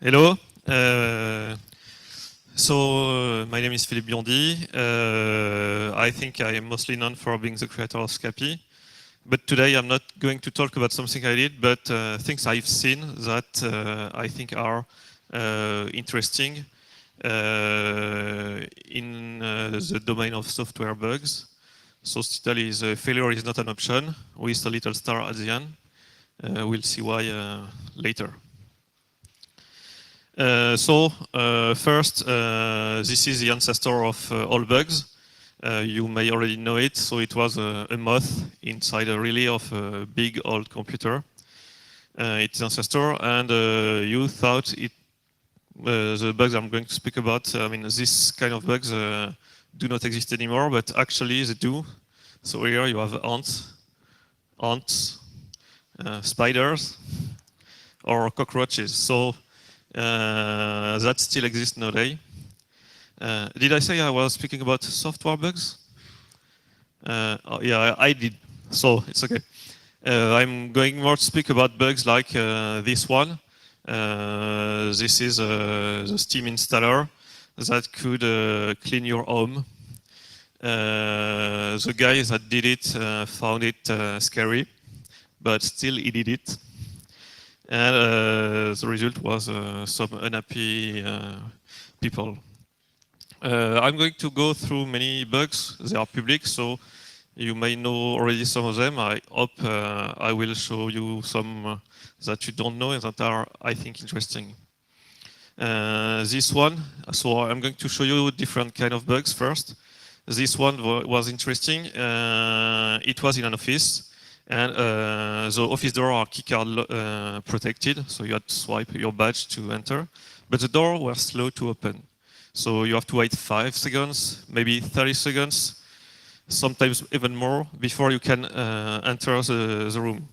Hello. My name is Philippe Biondi. I think I am mostly known for being the creator of Scapy. But today I'm not going to talk about something I did, but things I've seen that I think are interesting in the domain of software bugs. So still is failure is not an option with a little star at the end. We'll see why later. First, this is the ancestor of all bugs. You may already know it. So it was a moth inside a relay of a big old computer. It's ancestor, and you thought it. The bugs I'm going to speak about, I mean, this kind of bugs do not exist anymore, but actually they do. So here you have ants, spiders, or cockroaches. So that still exists nowadays. Did I say I was speaking about software bugs? Oh, yeah, I did. So it's okay. I'm going more to speak about bugs like this one. This is the Steam installer that could clean your home. The guy that did it found it scary, but still he did it. And the result was some unhappy people. I'm going to go through many bugs. They are public, so you may know already some of them. I hope I will show you some that you don't know and that are, I think, interesting. This one, so I'm going to show you different kind of bugs first. This one was interesting. It was in an office, and the office door are keycard protected, so you had to swipe your badge to enter. But the door was slow to open. So you have to wait 5 seconds, maybe 30 seconds, sometimes even more, before you can enter the room.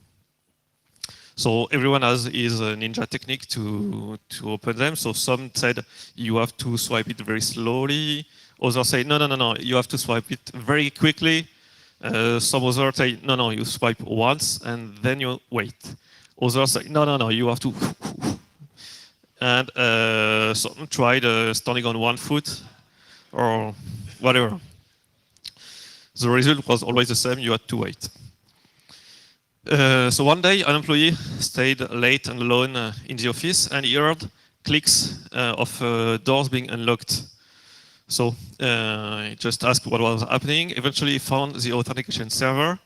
So everyone has his ninja technique to open them. So some said you have to swipe it very slowly. Others say, no, you have to swipe it very quickly. Some others say, no, you swipe once and then you wait. Others say, no, you have to. And some tried standing on one foot or whatever. The result was always the same, you had to wait. So one day, an employee stayed late and alone in the office, and he heard clicks of doors being unlocked. So he just asked what was happening. Eventually, he found the authentication server,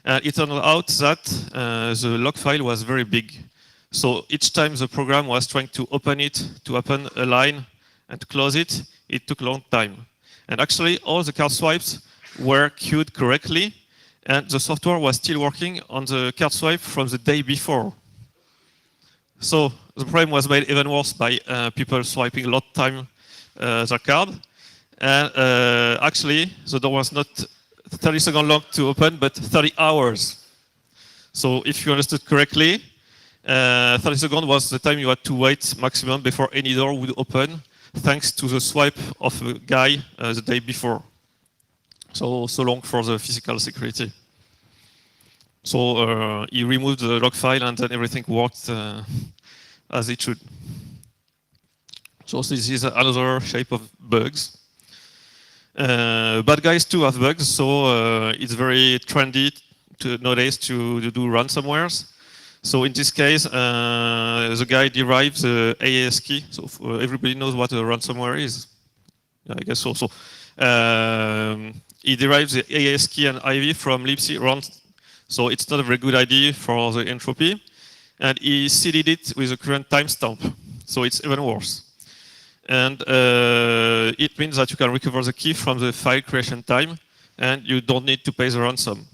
and it turned out that the log file was very big. So each time the program was trying to open it, to open a line and to close it, it took a long time. And actually, all the card swipes were queued correctly, and the software was still working on the card swipe from the day before. So the problem was made even worse by people swiping a lot of time their card. And actually, the door was not 30 seconds long to open, but 30 hours. So if you understood correctly, 30 seconds was the time you had to wait maximum before any door would open, thanks to the swipe of a guy the day before. So long for the physical security. So he removed the log file and then everything worked as it should. So this is another shape of bugs. Bad guys too have bugs, so it's very trendy nowadays to do ransomwares. So in this case, the guy derives the AES key. So everybody knows what a ransomware is. I guess so. He derives the AES key and IV from libc runs. So it's not a very good idea for the entropy. And he seeded it with the current timestamp. So it's even worse. And it means that you can recover the key from the file creation time, and you don't need to pay the ransom.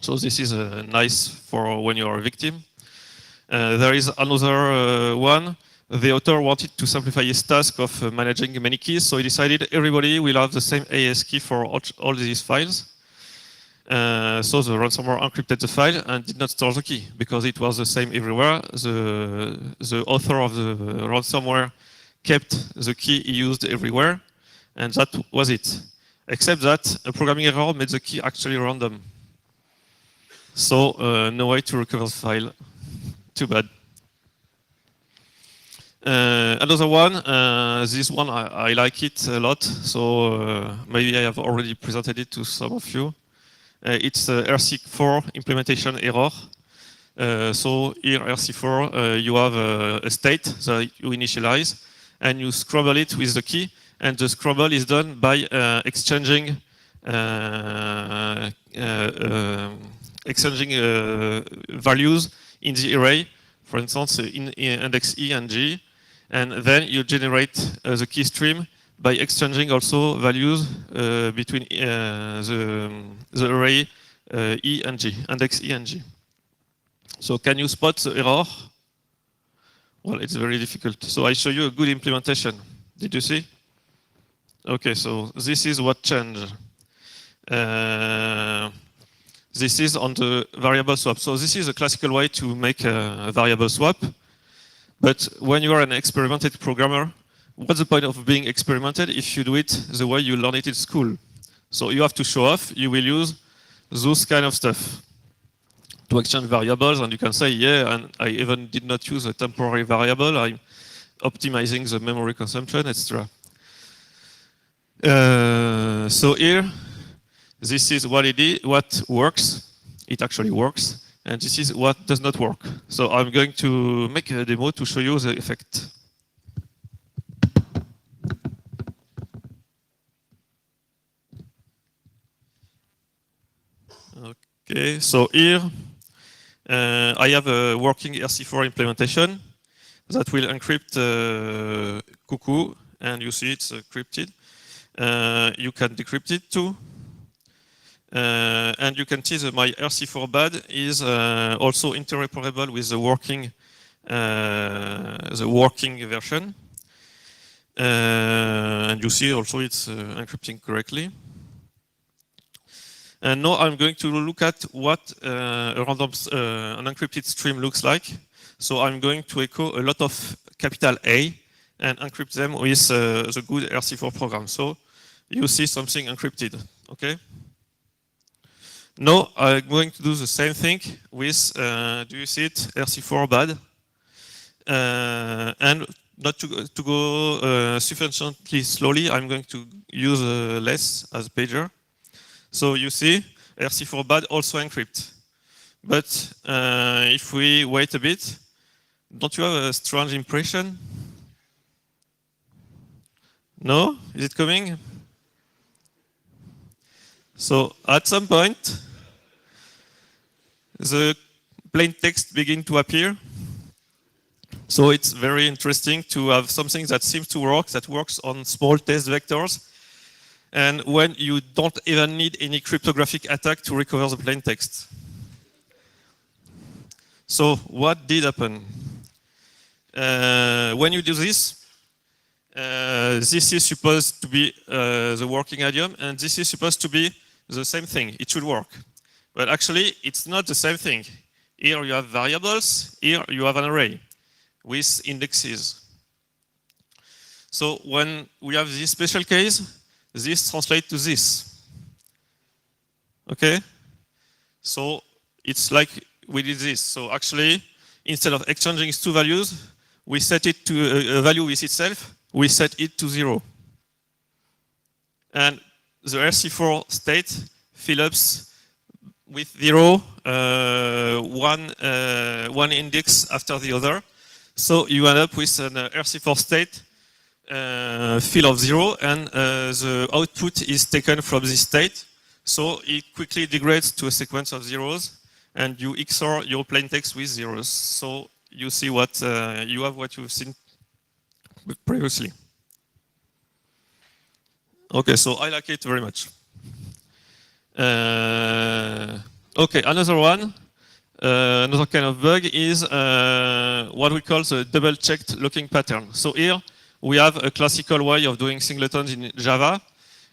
So this is nice for when you are a victim. There is another one. The author wanted to simplify his task of managing many keys, so he decided everybody will have the same AES key for all these files. So the ransomware encrypted the file and did not store the key because it was the same everywhere. The author of the ransomware kept the key he used everywhere, and that was it. Except that a programming error made the key actually random. So no way to recover the file. Too bad. Another one, this one I like it a lot, so maybe I have already presented it to some of you. It's RC4 implementation error. So here RC4, you have a state that you initialize, and you scrabble it with the key, and the scrabble is done by exchanging values in the array, for instance, in index E and G, and then you generate the key stream by exchanging also values between the array E and G, index E and G. So can you spot the error? Well, it's very difficult. So I show you a good implementation. Did you see? Okay, so this is what changed. This is on the variable swap. So this is a classical way to make a variable swap. But when you are an experimented programmer, what's the point of being experimented if you do it the way you learn it in school? So you have to show off, you will use those kind of stuff to exchange variables, and you can say, yeah, and I even did not use a temporary variable, I'm optimizing the memory consumption, etc. So here, this is what what works. It actually works. And this is what does not work. So I'm going to make a demo to show you the effect. Okay, so here I have a working RC4 implementation that will encrypt Cuckoo, and you see it's encrypted. You can decrypt it too. And you can see that my RC4 bad is also interoperable with the working version. And you see also it's encrypting correctly. And now I'm going to look at what a random an encrypted stream looks like. So I'm going to echo a lot of capital A and encrypt them with the good RC4 program. So you see something encrypted, okay? Now I'm going to do the same thing with, do you see it, RC4 bad? And not to go sufficiently slowly, I'm going to use less as pager. So you see, RC4 bad also encrypt. But if we wait a bit, don't you have a strange impression? No? Is it coming? So at some point, the plain text begin to appear. So it's very interesting to have something that seems to work, that works on small test vectors, and when you don't even need any cryptographic attack to recover the plain text. So what did happen? When you do this, this is supposed to be the working idiom, and this is supposed to be the same thing. It should work. But actually, it's not the same thing. Here you have variables, here you have an array with indexes. So when we have this special case, this translates to this. Okay? So it's like we did this. So actually, instead of exchanging two values, we set it to a value with itself, we set it to 0. And the RC4 state Philippe with 0, one index after the other. So you end up with an RC4 state fill of 0, and the output is taken from this state. So it quickly degrades to a sequence of zeros, and you XOR your plain text with zeros. So you see what you have what you've seen previously. Okay, so I like it very much. Okay, another one, another kind of bug is what we call the double-checked locking pattern. So here we have a classical way of doing singletons in Java.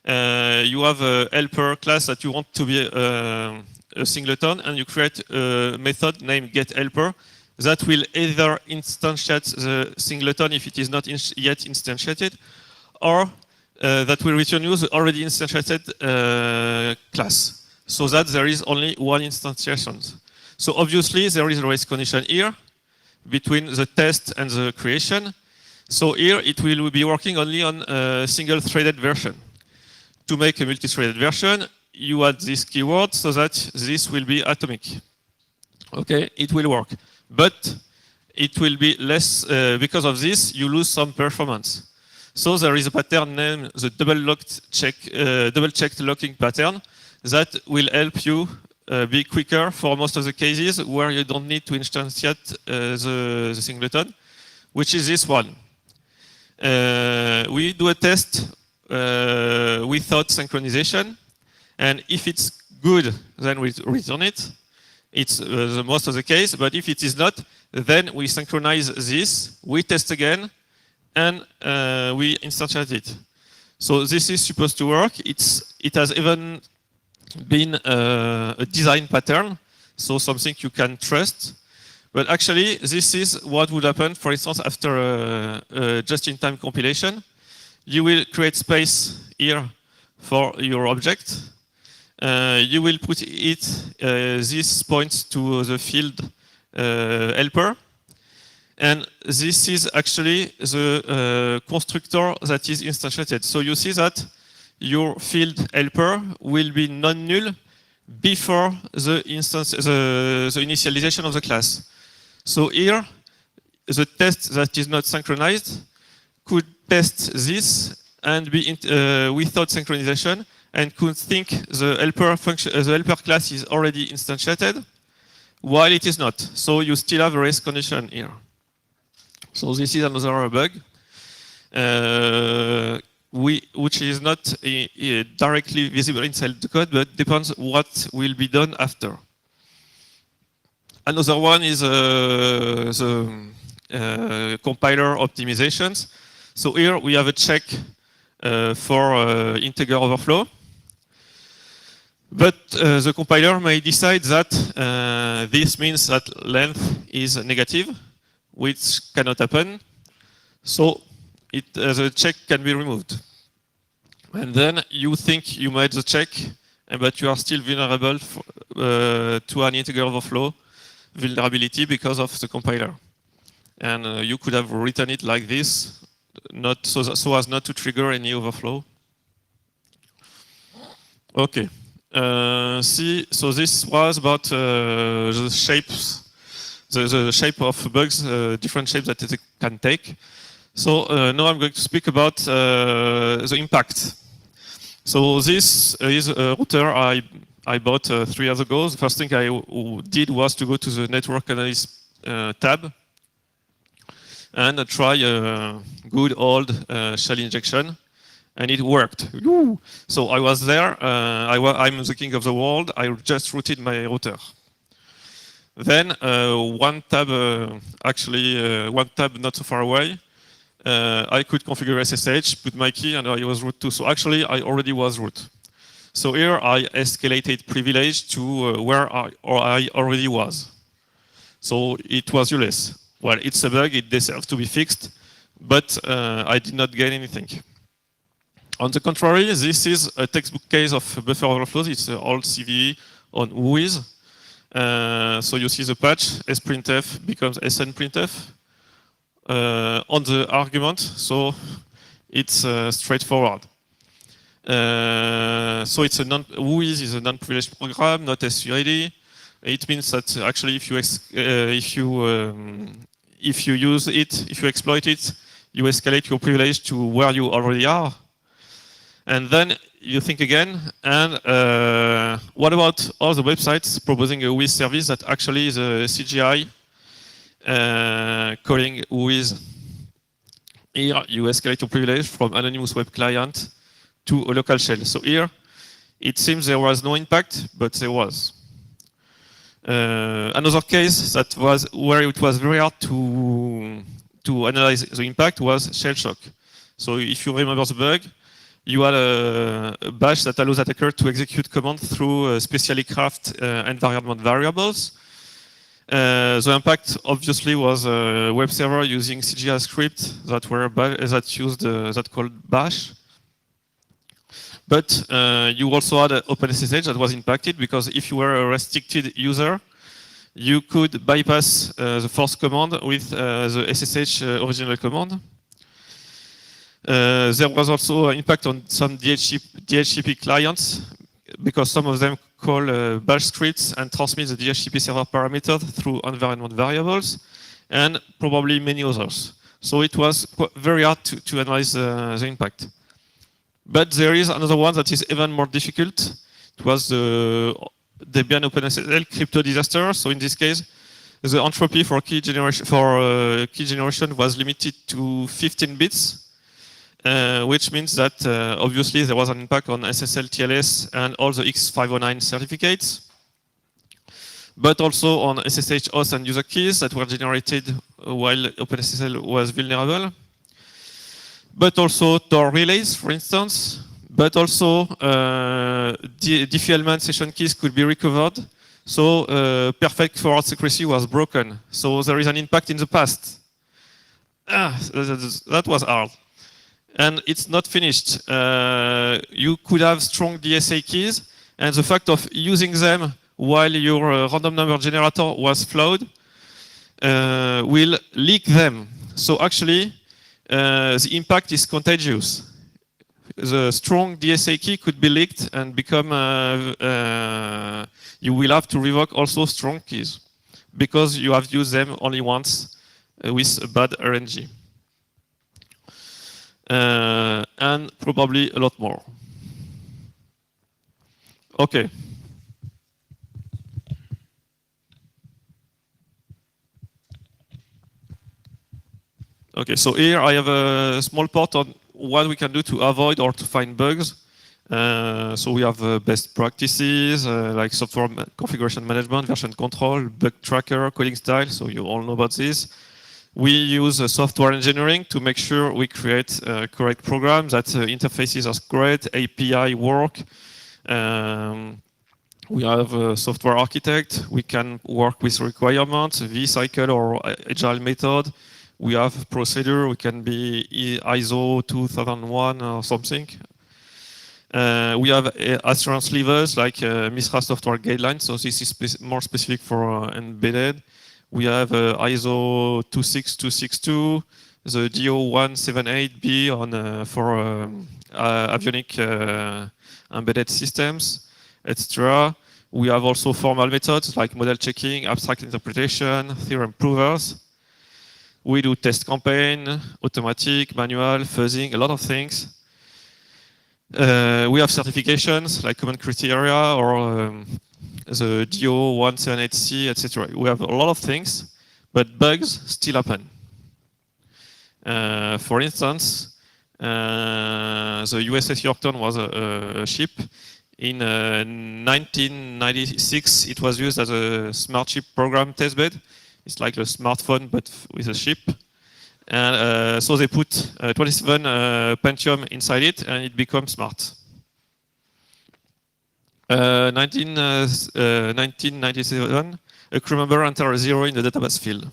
You have a helper class that you want to be a singleton, and you create a method named getHelper that will either instantiate the singleton if it is not yet instantiated, or that will return you the already instantiated class, so that there is only one instantiation. So obviously there is a race condition here between the test and the creation. So here it will be working only on a single-threaded version. To make a multi-threaded version, you add this keyword so that this will be atomic. Okay, it will work. But it will be less, because of this, you lose some performance. So there is a pattern named the double-checked locking pattern that will help you be quicker for most of the cases where you don't need to instantiate the singleton, which is this one. We do a test without synchronization, and if it's good, then we return it. It's the most of the case, but if it is not, then we synchronize this, we test again, and we instantiate it. So this is supposed to work. It has even been a design pattern, so something you can trust. But actually, this is what would happen, for instance, after a just-in-time compilation. You will create space here for your object. You will put this points to the field helper. And this is actually the constructor that is instantiated. So you see that your field helper will be non-null before the initialization of the class. So here, the test that is not synchronized could test this and be without synchronization, and could think the helper function, the helper class is already instantiated, while it is not. So you still have a race condition here. So this is another bug, which is not directly visible inside the code, but depends what will be done after. Another one is the compiler optimizations. So here we have a check for integer overflow. But the compiler may decide that this means that length is negative, which cannot happen. So the check can be removed. And then you think you made the check, but you are still vulnerable to an integer overflow vulnerability because of the compiler. And you could have written it like this, not so as not to trigger any overflow. Okay. So this was about the shapes, the shape of bugs, different shapes that it can take. So now I'm going to speak about the impact. So this is a router I bought 3 years ago. The first thing I did was to go to the network analysis tab and try a good old shell injection. And it worked. Woo! So I was there. I'm the king of the world. I just rooted my router. Then one tab not so far away, I could configure SSH, put my key, and I was root too. So actually, I already was root. So here I escalated privilege to where I already was. So it was useless. Well, it's a bug. It deserves to be fixed, but I did not gain anything. On the contrary, this is a textbook case of buffer overflows. It's an old CVE on whois. So you see the patch, sprintf becomes snprintf on the argument. So it's straightforward. So it's a whois is a non-privileged program, not SUID. It means that actually if you use it, if you exploit it, you escalate your privilege to where you already are. And then you think again, and what about all the websites proposing a whois service that actually is a CGI calling whois? Here you escalate your privilege from anonymous web client to a local shell. So here it seems there was no impact, but there was. Another case that was where it was very hard to analyze the impact was shell shock. So if you remember the bug, you had a bash that allows attacker to execute commands through specially crafted environment variables. The impact obviously was a web server using CGI script that called bash. But you also had OpenSSH that was impacted because if you were a restricted user, you could bypass the force command with the SSH original command. There was also an impact on some DHCP clients because some of them call bash scripts and transmit the DHCP server parameter through environment variables, and probably many others. So it was very hard to analyze the impact. But there is another one that is even more difficult. It was the Debian OpenSSL crypto disaster. So in this case, the entropy for key generation was limited to 15 bits, which means that obviously there was an impact on SSL TLS and all the X509 certificates, but also on SSH host and user keys that were generated while OpenSSL was vulnerable, but also Tor relays, for instance, but also defilement session keys could be recovered. So perfect forward secrecy was broken. So there is an impact in the past. That was hard. And it's not finished. You could have strong DSA keys, and the fact of using them while your random number generator was flawed will leak them. So actually, the impact is contagious. The strong DSA key could be leaked and become, you will have to revoke also strong keys because you have used them only once with a bad RNG. And probably a lot more. Okay. Okay, so here I have a small part on what we can do to avoid or to find bugs. So we have best practices like software configuration management, version control, bug tracker, coding style. So you all know about this. We use software engineering to make sure we create correct programs, that interfaces are great, API work. We have a software architect. We can work with requirements, V-cycle or agile method. We have procedure. We can be ISO 2001 or something. We have assurance levels like MISRA software guidelines. So this is more specific for embedded. We have ISO 26262, the DO178B on for avionic embedded systems, etc. We have also formal methods like model checking, abstract interpretation, theorem provers. We do test campaign, automatic, manual, fuzzing, a lot of things. We have certifications like common criteria or the DO178C, etc. We have a lot of things, but bugs still happen. For instance, the USS Yorktown was a ship. In 1996, it was used as a smart ship program testbed. It's like a smartphone, but with a ship. And so they put 27 Pentium inside it, and it becomes smart. 1997, a crew member entered a 0 in the database field.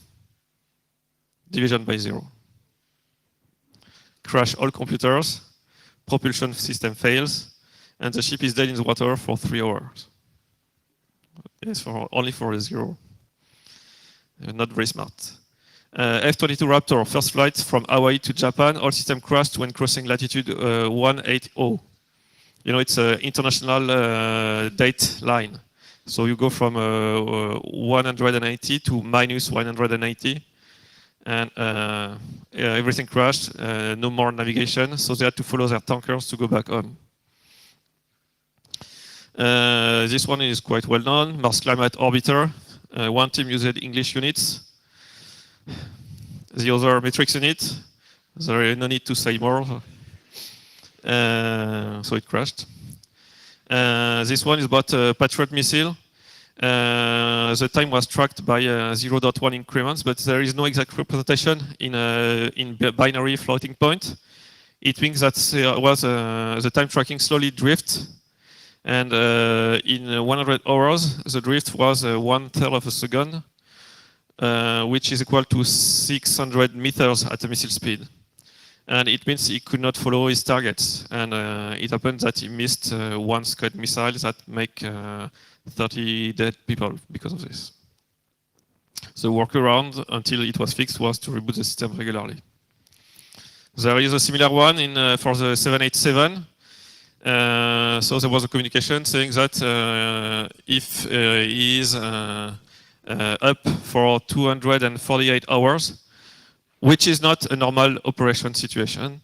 Division by 0. Crash all computers, propulsion system fails, and the ship is dead in the water for 3 hours. Yes, only for a 0. Not very smart. F-22 Raptor, first flight from Hawaii to Japan, all system crashed when crossing latitude 180. You know, it's an international date line. So you go from 180 to minus 180. And everything crashed, no more navigation. So they had to follow their tankers to go back home. This one is quite well known, Mars Climate Orbiter. One team used English units, the other metrics unit. There is no need to say more. So it crashed. This one is about a Patriot missile. The time was tracked by 0.1 increments, but there is no exact representation in binary floating point. It means that the time tracking slowly drift. And in 100 hours, the drift was 1/3 of a second, which is equal to 600 meters at a missile speed. And it means he could not follow his targets. And it happened that he missed one Scud missile that make 30 dead people because of this. The workaround until it was fixed was to reboot the system regularly. There is a similar one for the 787. So there was a communication saying that if he is up for 248 hours, which is not a normal operation situation,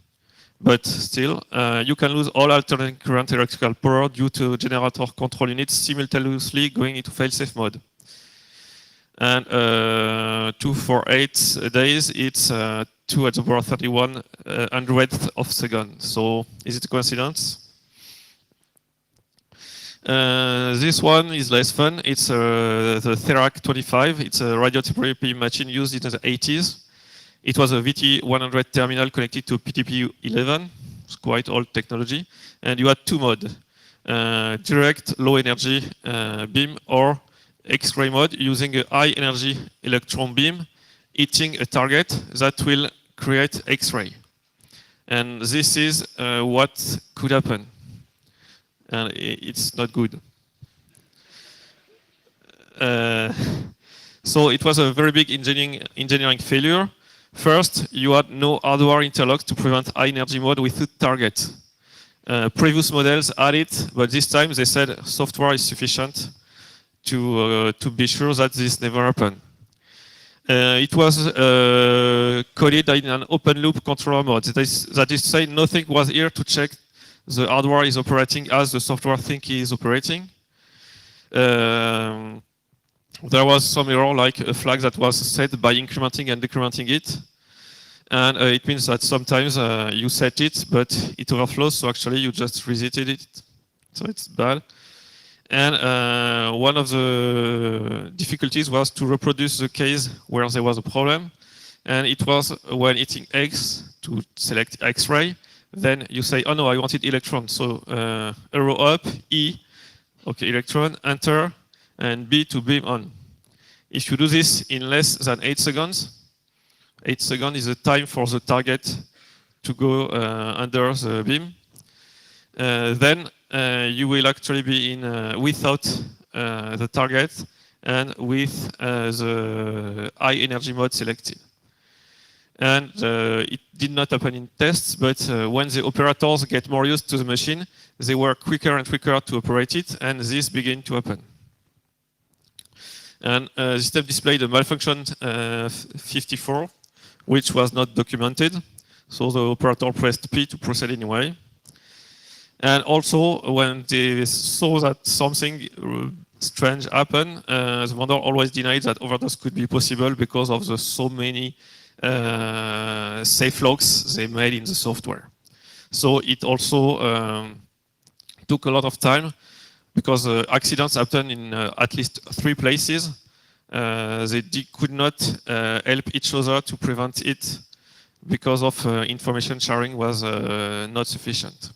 but still, you can lose all alternating current electrical power due to generator control units simultaneously going into fail-safe mode. And 248 days, it's 2 at the power 31 hundredth of second. So is it a coincidence? This one is less fun. It's the Therac 25. It's a radiotherapy machine used in the 80s. It was a VT100 terminal connected to PTP11. It's quite old technology. And you had two modes, direct low energy beam or X-ray mode using a high energy electron beam hitting a target that will create X-ray. And this is what could happen. And it's not good. So it was a very big engineering failure. First, you had no hardware interlocks to prevent high energy mode with two targets. Previous models had it, but this time they said software is sufficient to be sure that this never happened. It was coded in an open loop controller mode. That is to say, nothing was here to check the hardware is operating as the software thinks it is operating. There was some error, like a flag that was set by incrementing and decrementing it. And it means that sometimes you set it, but it overflows, so actually you just resetted it. So it's bad. And one of the difficulties was to reproduce the case where there was a problem. And it was when hitting X to select X-ray, then you say, oh no, I wanted electron. So arrow up, E, okay, electron, enter, and B to beam on. If you do this in less than 8 seconds, 8 seconds is the time for the target to go under the beam, then you will actually be in without the target and with the high energy mode selected. And it did not happen in tests, but when the operators get more used to the machine, they were quicker and quicker to operate it, and this began to happen. And this step displayed a malfunction 54, which was not documented. So the operator pressed P to proceed anyway. And also, when they saw that something strange happened, the vendor always denied that overdose could be possible because of the so many safe locks they made in the software. So it also took a lot of time because accidents happened in at least 3 places. They could not help each other to prevent it because of information sharing was not sufficient.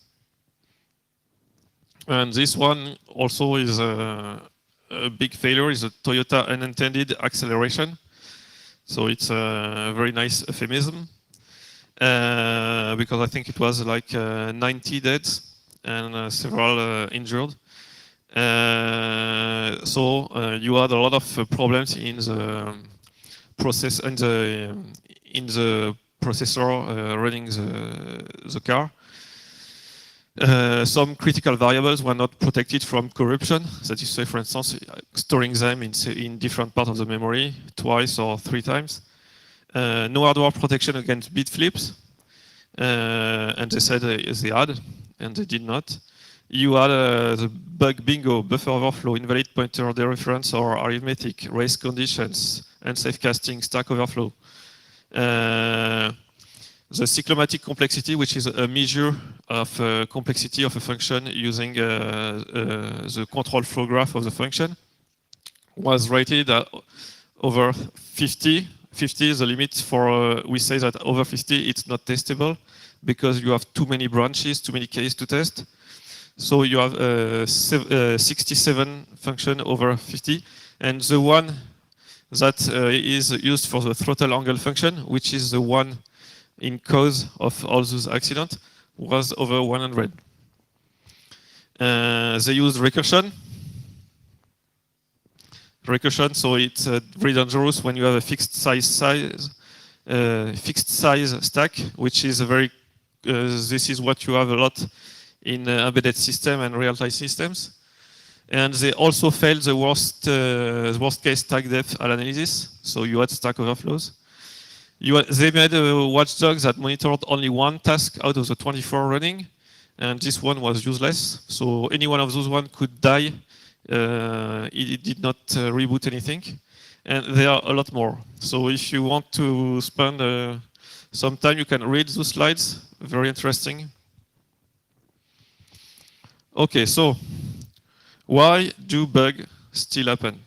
And this one also is a big failure, is a Toyota unintended acceleration. So it's a very nice euphemism because I think it was like 90 deaths and several injured. So you had a lot of problems in the process and in the processor running the car. Some critical variables were not protected from corruption. That is, say, for instance, storing them in different parts of the memory twice or 3 times. No hardware protection against bit flips, and they said they had, and they did not. You had the bug bingo, buffer overflow, invalid pointer dereference or arithmetic, race conditions, unsafe casting, stack overflow. The cyclomatic complexity, which is a measure of complexity of a function using the control flow graph of the function, was rated at over 50. 50 is the limit for, we say that over 50 it's not testable because you have too many branches, too many cases to test. So you have 67 function over 50, and the one that is used for the throttle angle function, which is the one in cause of all those accidents, was over 100. They used recursion. Recursion, so it's very dangerous when you have a fixed size fixed size stack, which is a very this is what you have a lot in embedded system and real-time systems. And they also failed the worst case stack depth analysis. So you had stack overflows. They made a watchdog that monitored only one task out of the 24 running, and this one was useless. So any one of those one could die. It did not reboot anything. And there are a lot more. So if you want to spend some time, you can read those slides. Very interesting. Okay, so why do bugs still happen?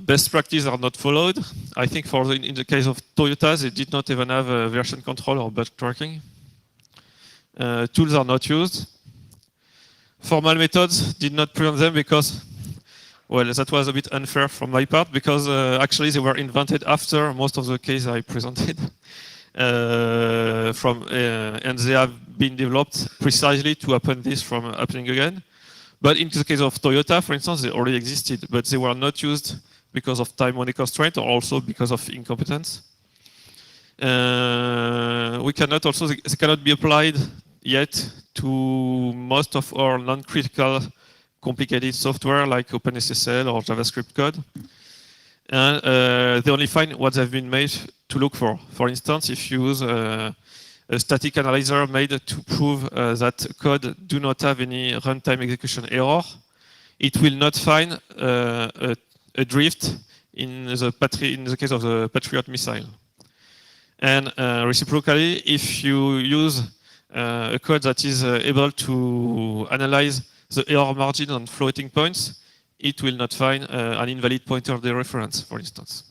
Best practices are not followed. I think in the case of Toyota, they did not even have a version control or bug tracking. Tools are not used. Formal methods did not prevent them because, well, that was a bit unfair from my part because actually they were invented after most of the cases I presented. And they have been developed precisely to happen this from happening again. But in the case of Toyota, for instance, they already existed, but they were not used because of time money constraint or also because of incompetence. We cannot also, they cannot be applied yet to most of our non-critical complicated software like OpenSSL or JavaScript code. And they only find what they've been made to look for. For instance, if you use a static analyzer made to prove that code do not have any runtime execution error, it will not find a drift in the case of the Patriot missile. And reciprocally, if you use a code that is able to analyze the error margin on floating points, it will not find an invalid pointer dereference, for instance.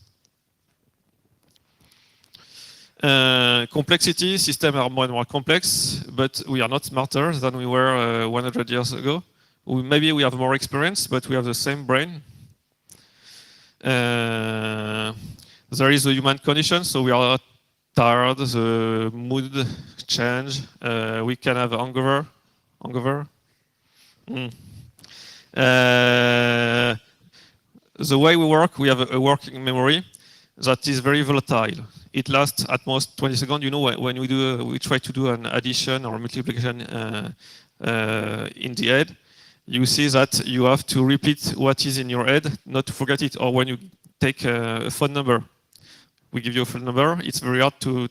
Complexity, systems are more and more complex, but we are not smarter than we were 100 years ago. Maybe we have more experience, but we have the same brain. There is a human condition, so we are tired, the mood change, we can have hangover. The way we work, we have a working memory that is very volatile. It lasts at most 20 seconds. You know, when we try to do an addition or multiplication in the head, you see that you have to repeat what is in your head, not to forget it. Or when you take a phone number, we give you a phone number, it's very hard to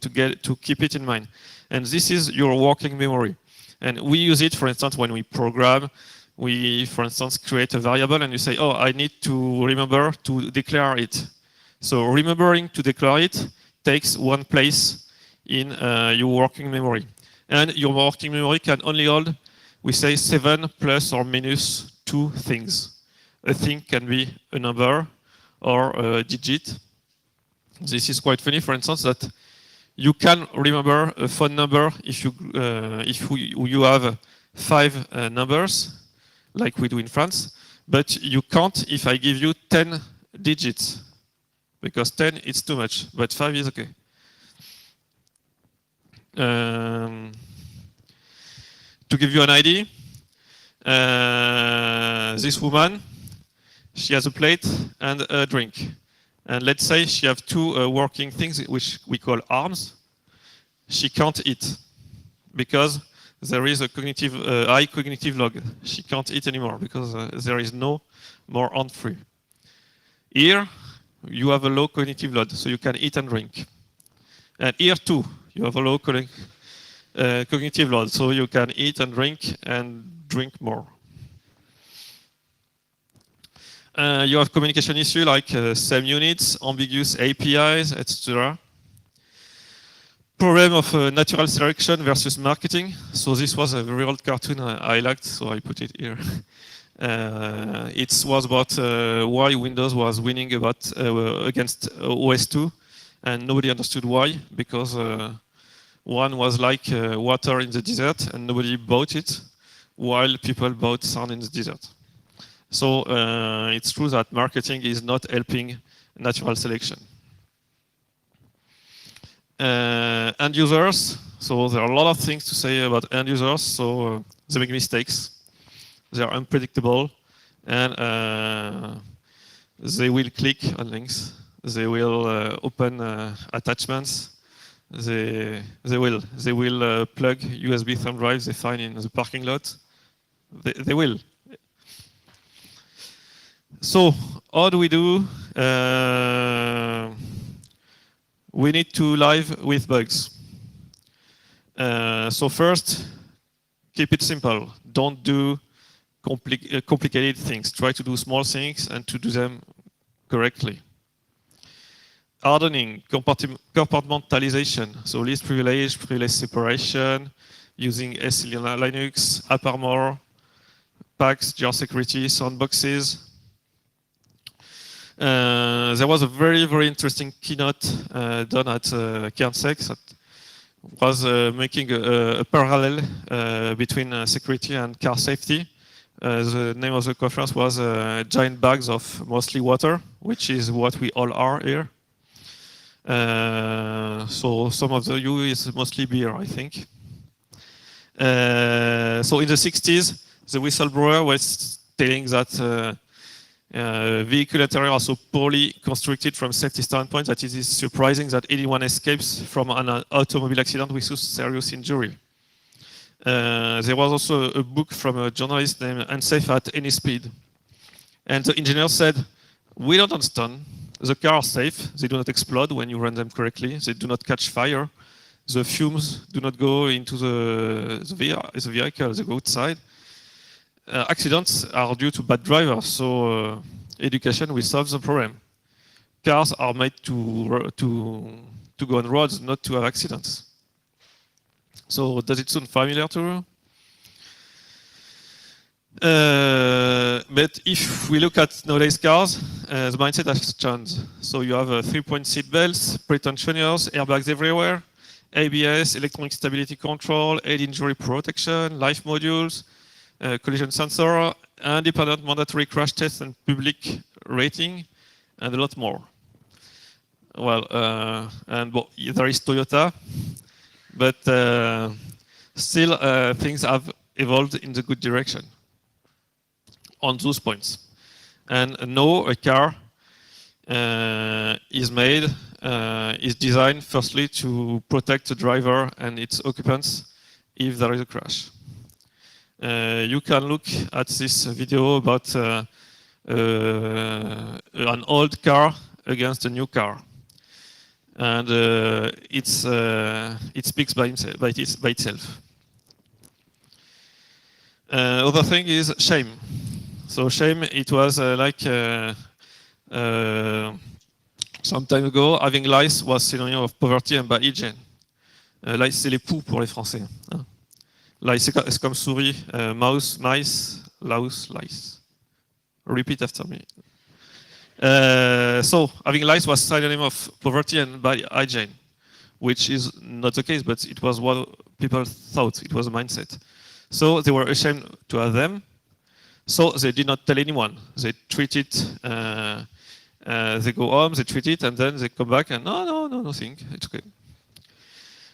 keep it in mind. And this is your working memory. And we use it, for instance, when we program. We, for instance, create a variable and you say, oh, I need to remember to declare it. So remembering to declare it takes one place in your working memory. And your working memory can only hold, we say, 7 plus or minus 2 things. A thing can be a number or a digit. This is quite funny, for instance, that you can remember a phone number if you have 5 numbers, like we do in France, but you can't if I give you 10 digits, because 10 is too much, but 5 is okay. To give you an idea, this woman, she has a plate and a drink. And let's say she has 2 working things, which we call arms. She can't eat because there is a high cognitive log. She can't eat anymore because there is no more on free. Here, you have a low cognitive load, so you can eat and drink. And here too, you have a low cognitive load, so you can eat and drink more. You have communication issues like same units, ambiguous APIs, etc. Problem of natural selection versus marketing. So this was a very old cartoon I liked, so I put it here. It was about why Windows was winning against OS2, and nobody understood why, because one was like water in the desert, and nobody bought it, while people bought sand in the desert. So it's true that marketing is not helping natural selection. End users, so there are a lot of things to say about end users. So they make mistakes, they are unpredictable, and They will click on links. They will open attachments. They will plug USB thumb drives they find in the parking lot. They will. So how do we do? We need to live with bugs. So first, keep it simple. Don't do complicated things. Try to do small things and to do them correctly. Hardening, compartmentalization, so least privilege separation, using SE Linux, AppArmor, packs, jar security, sandboxes. There was a very, very interesting keynote done at KernSec that was making a parallel between security and car safety. The name of the conference was Giant Bags of Mostly Water, which is what we all are here. So some of you is mostly beer, I think. So in the 60s, the whistleblower was telling that vehicle interiors are so poorly constructed from safety standpoint that it is surprising that anyone escapes from an automobile accident with serious injury. There was also a book from a journalist named Unsafe at Any Speed. And the engineer said, we don't understand. The cars are safe. They do not explode when you run them correctly. They do not catch fire. The fumes do not go into the vehicle. They go outside. Accidents are due to bad drivers, so education will solve the problem. Cars are made to go on roads, not to have accidents. So does it sound familiar to you? But if we look at nowadays cars, the mindset has changed. So you have 3-point seat belts, pretensioners, airbags everywhere, ABS, electronic stability control, head injury protection, life modules, collision sensor, independent mandatory crash tests and public rating, and a lot more. Well, there is Toyota, but still things have evolved in the good direction on those points. And now a car is designed firstly to protect the driver and its occupants if there is a crash. You can look at this video about an old car against a new car. And it speaks by itself. Other thing is shame. So shame, it was some time ago, having lice was synonym of poverty and bad hygiene. Lice, c'est les poux pour les Français. Hein. Lice, c'est comme souris, mouse, mice, louse, lice. Repeat after me. So having lice was synonym of poverty and bad hygiene, which is not the case, but it was what people thought. It was a mindset. So they were ashamed to have them. So they did not tell anyone. They treat it. They go home, they treat it, and then they come back and no, nothing. It's okay.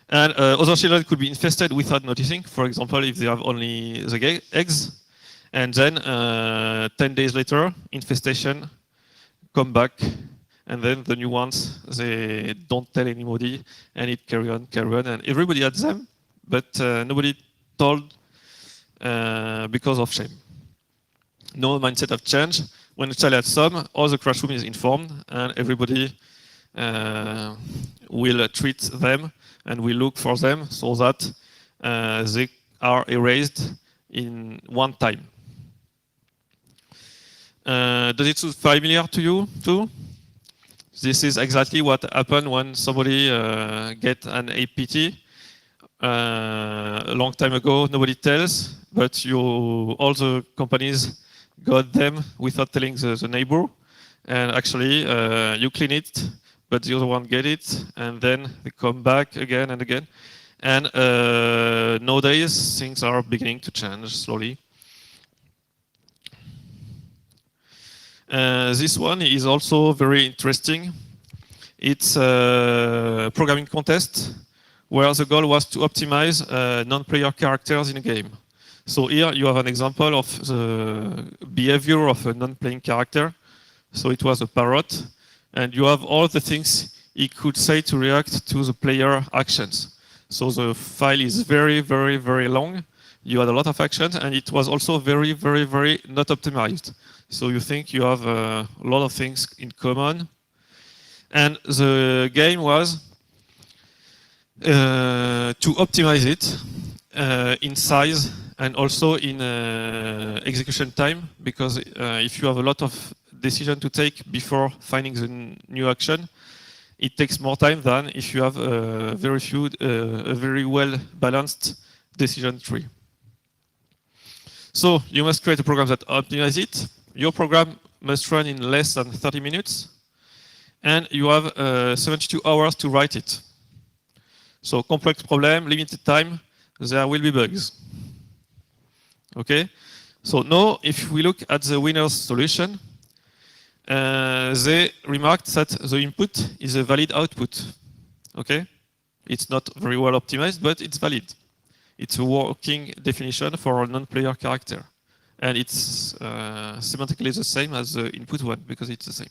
And other children could be infested without noticing. For example, if they have only the eggs, and then 10 days later, infestation come back, and then the new ones, they don't tell anybody, and it carry on, and everybody had them, but nobody told because of shame. No mindset of change. When a child has some, all the classroom is informed, and everybody will treat them and will look for them so that they are erased in one time. Does it sound familiar to you too? This is exactly what happened when somebody get an APT a long time ago. Nobody tells, but all the companies got them without telling the neighbor. And actually, you clean it, but the other one get it, and then they come back again and again. And nowadays, things are beginning to change slowly. This one is also very interesting. It's a programming contest where the goal was to optimize non-player characters in a game. So here you have an example of the behavior of a non-playing character. So it was a parrot, and you have all the things he could say to react to the player actions. So the file is very, very, very long. You had a lot of actions, and it was also very, very, very not optimized. So you think you have a lot of things in common. And the game was to optimize it in size and also in execution time, because if you have a lot of decision to take before finding the new action, it takes more time than if you have a very well balanced decision tree. So you must create a program that optimizes it. Your program must run in less than 30 minutes, and you have 72 hours to write it. So complex problem, limited time, there will be bugs. Okay. So now, if we look at the winner's solution, they remarked that the input is a valid output. Okay. It's not very well optimized, but it's valid. It's a working definition for a non-player character. And it's semantically the same as the input one, because it's the same.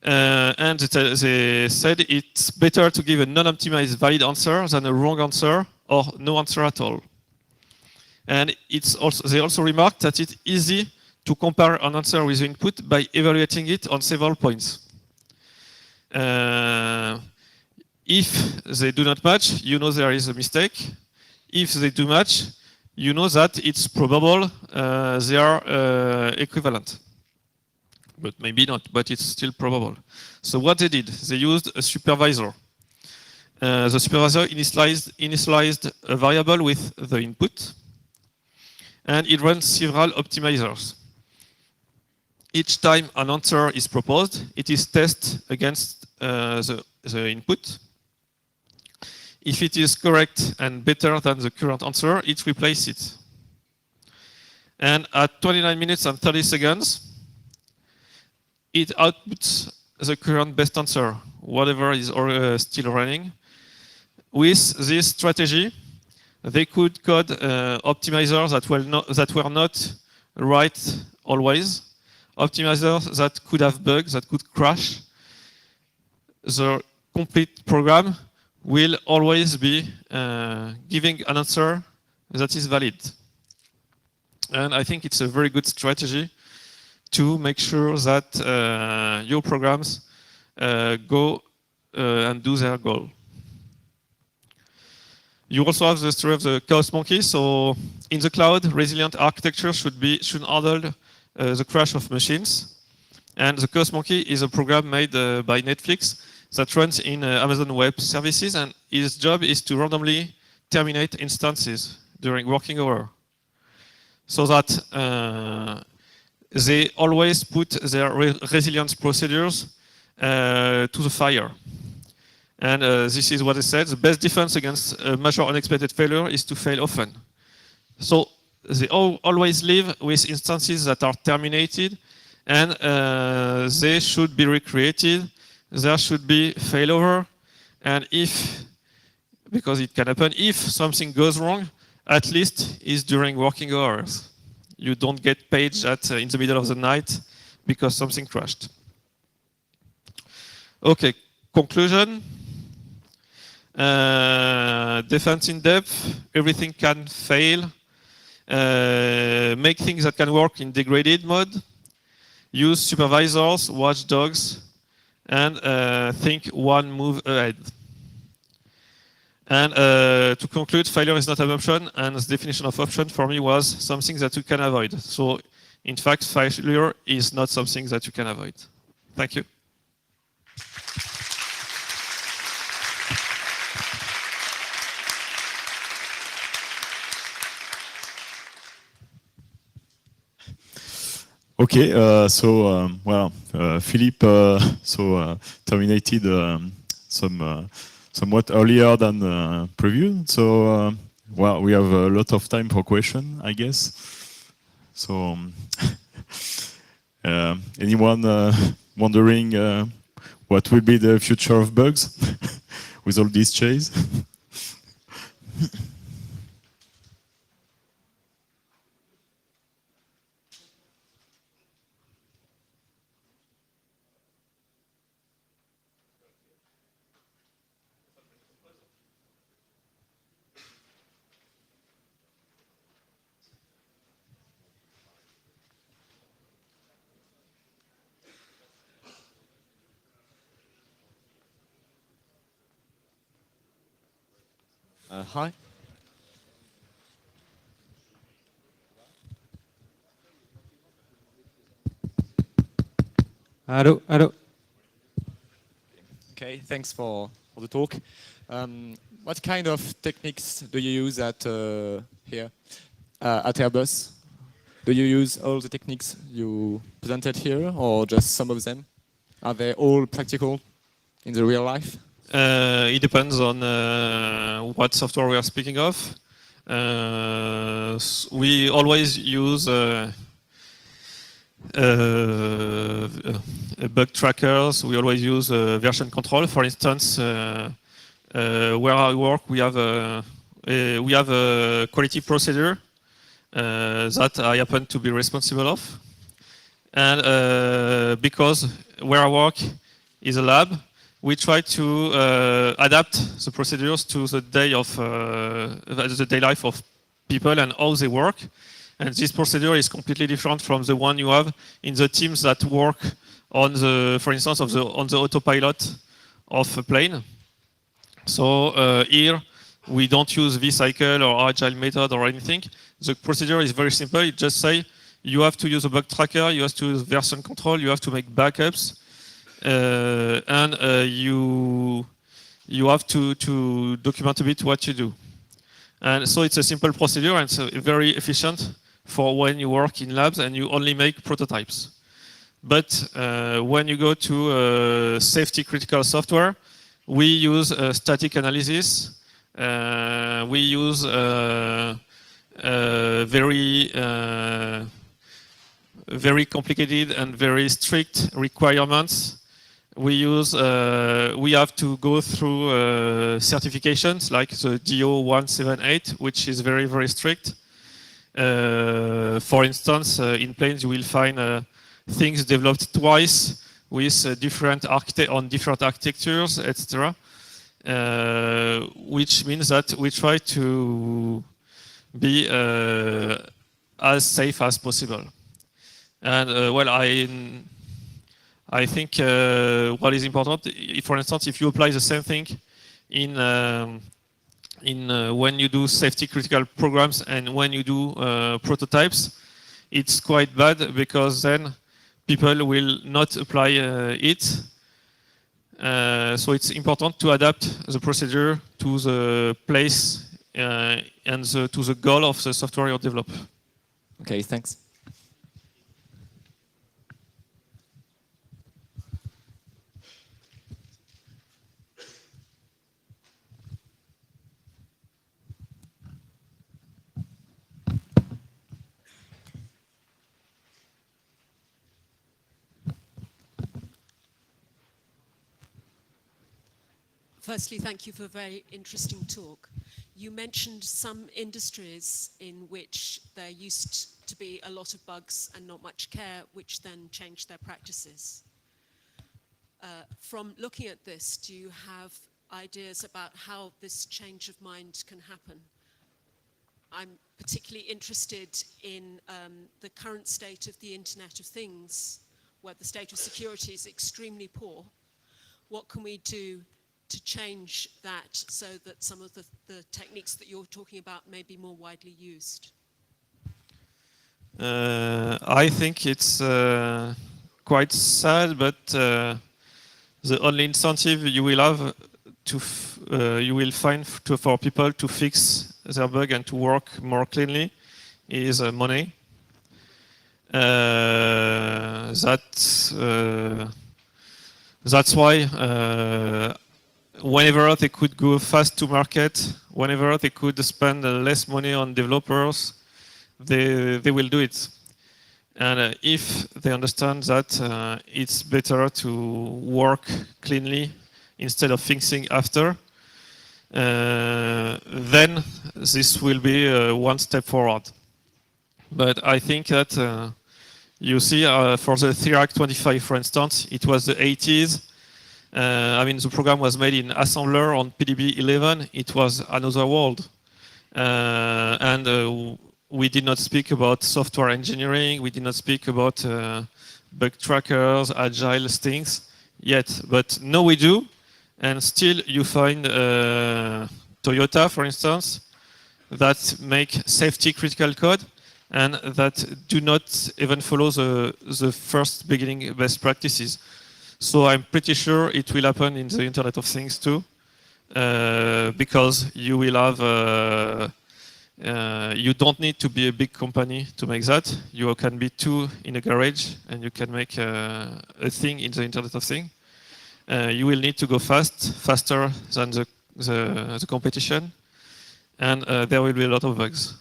And they said it's better to give a non-optimized valid answer than a wrong answer or no answer at all. And they also remarked that it's easy to compare an answer with the input by evaluating it on several points. If they do not match, you know there is a mistake. If they do match, you know that it's probable they are equivalent. But maybe not, but it's still probable. So what they did, they used a supervisor. The supervisor initialized a variable with the input, and it runs several optimizers. Each time an answer is proposed, it is tested against the input. If it is correct and better than the current answer, it replaces it. And at 29 minutes and 30 seconds, it outputs the current best answer, whatever is still running. With this strategy, they could code optimizers that were not right always, optimizers that could have bugs, that could crash. The complete program will always be giving an answer that is valid. And I think it's a very good strategy to make sure that your programs go and do their goal. You also have the story of the chaos monkey. So in the cloud, resilient architecture should handle the crash of machines. And the chaos monkey is a program made by Netflix that runs in Amazon Web Services, and his job is to randomly terminate instances during working hour, so that they always put their resilience procedures to the fire. And this is what I said: the best defense against a major unexpected failure is to fail often. So they always live with instances that are terminated, and they should be recreated. There should be failover, and because it can happen, if something goes wrong, at least it's during working hours. You don't get paged in the middle of the night because something crashed. Okay, conclusion. Defense in depth, everything can fail. Make things that can work in degraded mode. Use supervisors, watchdogs, and think one move ahead. And to conclude, failure is not an option, and the definition of option for me was something that you can avoid. So, in fact, failure is not something that you can avoid. Thank you. Okay, Philippe terminated somewhat earlier than previewed. So, we have a lot of time for questions, I guess. So, anyone wondering what will be the future of bugs with all this chase? Hi. Hello, hello. Okay, thanks for the talk. What kind of techniques do you use at here at Airbus? Do you use all the techniques you presented here, or just some of them? Are they all practical in the real life? It depends on what software we are speaking of. We always use bug trackers. We always use version control. For instance, where I work, we have a quality procedure that I happen to be responsible of. And because where I work is a lab, we try to adapt the procedures to the day life of people and how they work. And this procedure is completely different from the one you have in the teams that work on the, for instance, on the autopilot of a plane. So here we don't use V-cycle or agile method or anything. The procedure is very simple. It just say you have to use a bug tracker, you have to use version control, you have to make backups, and you have to document a bit what you do. And so it's a simple procedure and it's very efficient for when you work in labs and you only make prototypes. But when you go to safety critical software, we use static analysis. We use very complicated and very strict requirements. We have to go through certifications like the DO 178, which is very, very strict. For instance, in planes you will find things developed twice with different architectures, etc. Which means that we try to be as safe as possible. And well, I think what is important, for instance, if you apply the same thing in when you do safety critical programs and when you do prototypes, it's quite bad because then people will not apply it. So it's important to adapt the procedure to the place and to the goal of the software you develop. Okay, thanks. Firstly, thank you for a very interesting talk. You mentioned some industries in which there used to be a lot of bugs and not much care, which then changed their practices. From looking at this, do you have ideas about how this change of mind can happen? I'm particularly interested in the current state of the Internet of Things, where the state of security is extremely poor. What can we do to change that so that some of the techniques that you're talking about may be more widely used? I think it's quite sad, but the only incentive you will have you will find for people to fix their bug and to work more cleanly is money. That's why whenever they could go fast to market, whenever they could spend less money on developers, they will do it. And if they understand that it's better to work cleanly instead of fixing after, then this will be one step forward. But I think that you see for the GreHack 25, for instance, it was the 80s. I mean, the program was made in assembler on PDB 11. It was another world. And we did not speak about software engineering. We did not speak about bug trackers, agile things yet. But now we do. And still you find Toyota, for instance, that make safety critical code and that do not even follow the first beginning best practices. So I'm pretty sure it will happen in the Internet of Things too, because you will have, you don't need to be a big company to make that. You can be two in a garage and you can make a thing in the Internet of Things. You will need to go faster than the competition, and there will be a lot of bugs.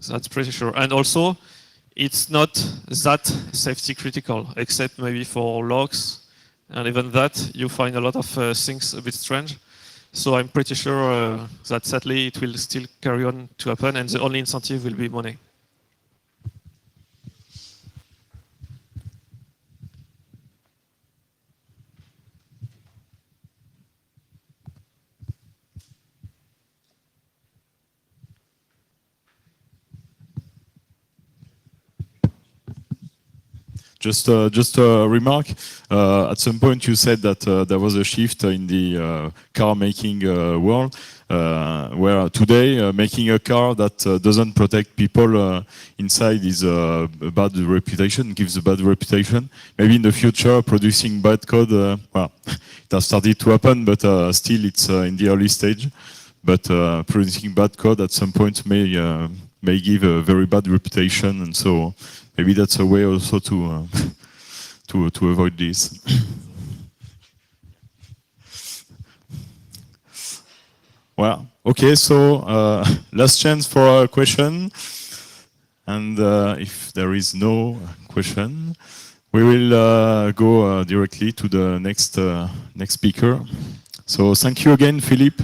That's pretty sure. And also, it's not that safety critical, except maybe for logs, and even that you find a lot of things a bit strange. So I'm pretty sure that sadly it will still carry on to happen, and the only incentive will be money. Just a remark. At some point, you said that there was a shift in the car making world, where today making a car that doesn't protect people inside is a bad reputation, gives a bad reputation. Maybe in the future, producing bad code, well, it has started to happen, but still it's in the early stage. But producing bad code at some point may give a very bad reputation, and so maybe that's a way also to avoid this. Well, okay, so last chance for a question, and if there is no question, we will go directly to the next speaker. So thank you again, Philippe.